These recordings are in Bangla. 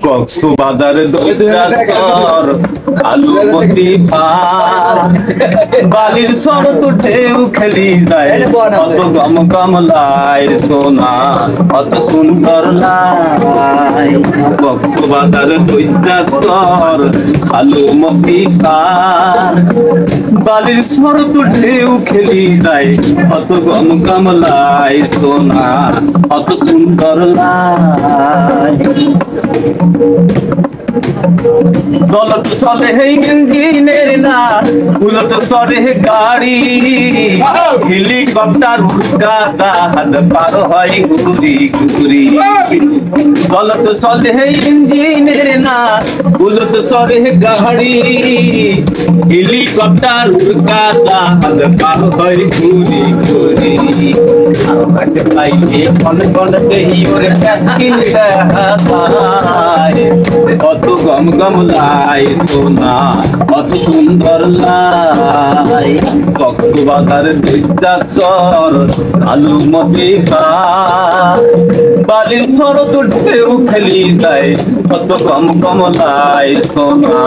কক্সবাজার দৈরাচর খালুমতি ফার বালির শরত ঢেউ খেলি যায় কত গম কমলায় সোনা কত সুন্দর লাই কক্সবাজার দৈরাচর খালুমতি ফার বালির শরত ঢেউ খেলি যায় কত গম কমলায় সোনা কত সুন্দর লাই দলত চলে ইঞ্জিনের না উলত চলে গাড়ি হেলিকপ্টার উড়া জাহাজ পার হয় ঘুরি ঘুরি দলত চলে ইঞ্জিনের না উলত চলে গাড়ি হেলিকপ্টার উড়া জাহাজ পার হয় ঘুরি ঘুরি পাইলে কোন কোন দেহি ওরে কিনতে হায় কত গম গম লাই সোনা কত সুন্দর লাই কক্সবাজার দৈরাচর খালুমতি ফার বালির শরত ঢেউ খেলি যায় কত গম গম লাই সোনা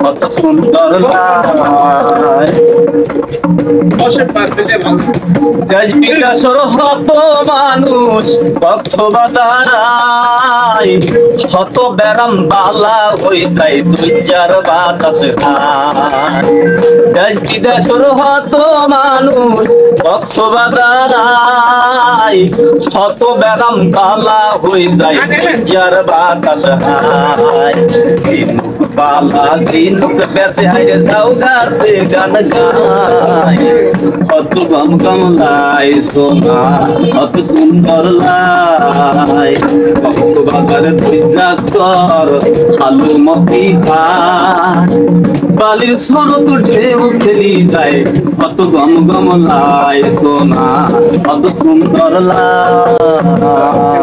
কত সুন্দর লাই দেশ বিকাশের হত মানুষ কক্সবাজার শত ব্যারাম বালা হয়ে যায় দুই চার বাতাস দেশ বিদেশের হত মানুষ কক্সবাজার শত ব্যারাম বালা হয়ে যায় দুই চার বাতাস ঝিনুক বালা ঝিনুক বেঁচে হাইরে যাও গাছে গান গায় কত গম গম লাই সোনা কত সুন্দর লাই কক্সবাজার দৈরাচর খালুমতি ফার বালির শরত ঢেউ খেলি যায় কত গম গম লাই সোনা কত সুন্দর লাই।